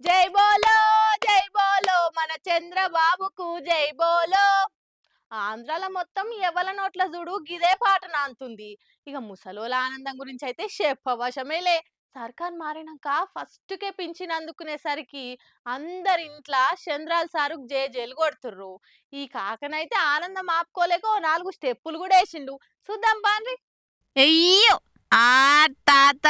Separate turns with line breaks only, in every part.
జై బోలో జై బోలో మన చంద్రబాబుకు జై బోలో. ఆంధ్రాల మొత్తం ఎవల నోట్ల చూడు గిదే పాట నాంతుంది. ఇక ముసలోల ఆనందం గురించి అయితే చెప్పవశమేలే. సర్కార్ మారినాక ఫస్ట్ కే పింఛన్ అందుకునేసరికి అందరి ఇంట్ల చంద్రాల సారు జేజేలు కొడుతుర్రు. ఈ కాకనైతే ఆనందం ఆపుకోలేక ఓ 4 స్టెప్పులు కూడా వేసిండు. చూద్దాం బాన్రి.
అయ్యో ఆ తాత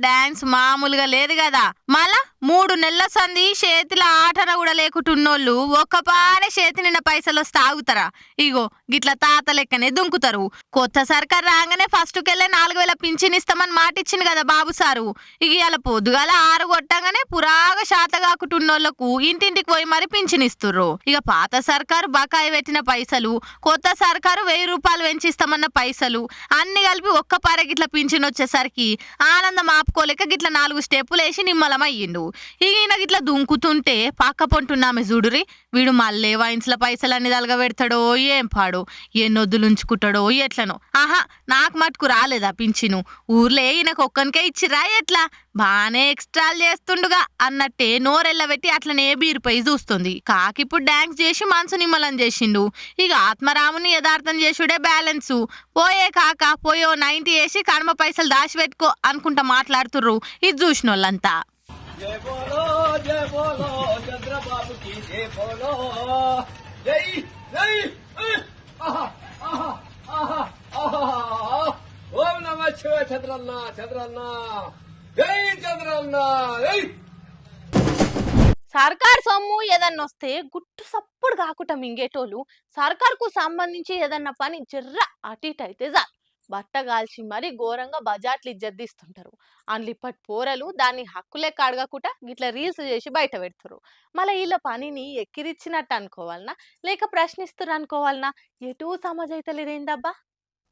డాన్స్ మామూలుగా లేదు కదా. మళ్ళా 3 నెలల సంది చేతిలో ఆటన కూడా లేకుంటున్నోళ్ళు ఒక్కపారే చేతి నిండా పైసలు వస్తే ఆగుతారా? ఇగో గిట్ల తాత లెక్కనే దుంకుతారు. కొత్త సర్కార్ రాగానే ఫస్ట్ కెళ్ళే 4000 పింఛన్ ఇస్తామని మాట ఇచ్చింది కదా బాబు సారు. ఇక ఇలా పొద్దుగాల 6 కొట్టగానే పురాగా శాత కాకుటున్నోళ్లకు ఇంటింటికి పోయి మరి పింఛన్ ఇస్తుర్రు. ఇక పాత సర్కారు బకాయి పెట్టిన పైసలు, కొత్త సర్కారు 1000 రూపాయలు పెంచిస్తామన్న పైసలు అన్ని కలిపి ఒక్క పారే గిట్ల పింఛన్ వచ్చేసరికి ఆనందం ఆపుకోలేక గిట్ల 4 స్టెప్పులు వేసి నిమ్మలమయ్యిండు. ఇక ఈయన గిట్ల దుంకుతుంటే పక్క పొంటున్నామె చూడురి, వీడు మళ్ళీ వైన్స్ల పైసలన్నీ తలగబెడతాడో ఏం పాడో, ఎన్నొద్దులుంచుకుంటాడో ఎట్లనో. ఆహా నాకు మటుకు రాలేదా పింఛను? ఊర్లే ఈయనకు ఒక్కనికే ఇచ్చిరా ఎట్లా? బానే ఎక్స్ట్రాలు చేస్తుండుగా అన్నట్టే నోరెళ్ళబెట్టి అట్లనే బీరిపోయి చూస్తుంది. కాకిప్పుడు డాన్స్ చేసి మనసు నిమ్మలం చేసిండు. ఇక ఆత్మరాముని యథార్థం చేసుడే బ్యాలెన్సు. పోయే కాక పోయో 90 వేసి కడమ పైసలు దాచిపెట్టుకో అనుకుంటా మాట్లాడుతుర్రు ఇది చూసినోళ్ళంతా.
జై బోలో జై బోలో చంద్రబాబుకి జై బోలో జై జై ఆహా ఆహా ఆహా ఆహా ఓం నమః శివాయ చంద్రన్న చంద్రన్న జై చంద్రన్న జై.
సర్కార్ సొమ్ము ఏదన్నా వస్తే గుట్టు సప్పుడు కాకుండా మింగేటోళ్ళు సర్కార్కు సంబంధించి ఏదన్నా పని జర్ర అటు ఇటు అయితే చాలు బట్ట కాల్చి మరీ ఘోరంగా బజాట్లు ఇజ్జద్దిస్తుంటారు. అందులో ఇప్పటి పోరలు దాన్ని హక్కులెక్క అడగకుండా గిట్ల రీల్స్ చేసి బయట పెడతారు. మళ్ళీ వీళ్ళ పనిని ఎక్కిరిచ్చినట్టు అనుకోవాలనా లేక ప్రశ్నిస్తారు అనుకోవాలనా? ఎటూ సమజైతే లేదేందబ్బా.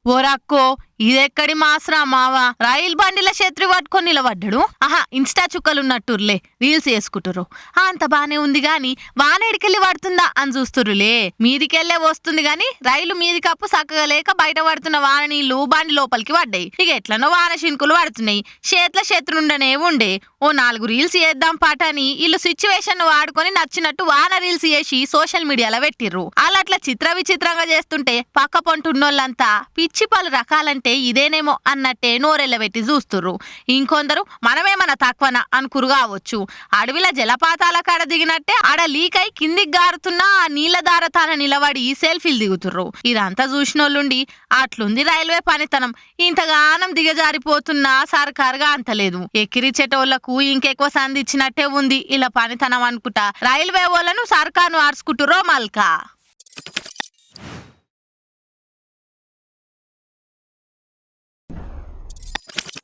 ఓరక్కో ఇదెక్కడి మాసరా మావా, రైలు బండిల చేత్రి పట్టుకొని నిలబడ్డాడు. ఆహా ఇన్స్టా చుక్కలున్నట్టుర్లే రీల్స్ చేసుకుంటురు. అంత బానే ఉంది గాని వానేడికెళ్ళి పడుతుందా అని చూస్తురులే. మీదికెళ్లే వస్తుంది గాని రైలు మీది కప్పు చక్కగా లేక బయట పడుతున్న వాన నీళ్లు బండి లోపలికి పడ్డాయి. ఇక ఎట్లనో వాన శింకులు పడుతున్నాయి. చేతుల శత్రుండనే ఉండే ఓ 4 రీల్స్ చేద్దాం పాట అని వీళ్ళు సిచ్యువేషన్ వాడుకొని నచ్చినట్టు వాన రీల్స్ చేసి సోషల్ మీడియాలో పెట్టిర్రు. అట్లా చిత్ర విచిత్రంగా చేస్తుంటే పక్క పొంటున్నోళ్ళంతా పిచ్చి పలు రకాలంటే ఇదేనేమో అన్నట్టే నోరెళ్ళబెట్టి చూస్తుర్రు. ఇంకొందరు మనమేమన్నా తక్కువనా అనుకురు కావచ్చు. అడవిల జలపాతాల కాడ దిగినట్టే ఆడ లీక్ అయి కిందికి గారుతున్న ఆ నీళ్ల దారతాన నిలబడి సెల్ఫీలు దిగుతుర్రు. ఇదంతా చూసినోళ్ళుండి అట్లుంది రైల్వే పనితనం. ఇంతగానం దిగజారిపోతున్నా సర్కారుగా అంతలేదు. ఎక్కిరిచేటోళ్లకు ఇంకెక్కువ సంధిచ్చినట్టే ఉంది ఇలా పనితనం అనుకుంటా రైల్వే వాళ్ళను సర్కారును ఆర్చుకుంటుర్రో మల్కా.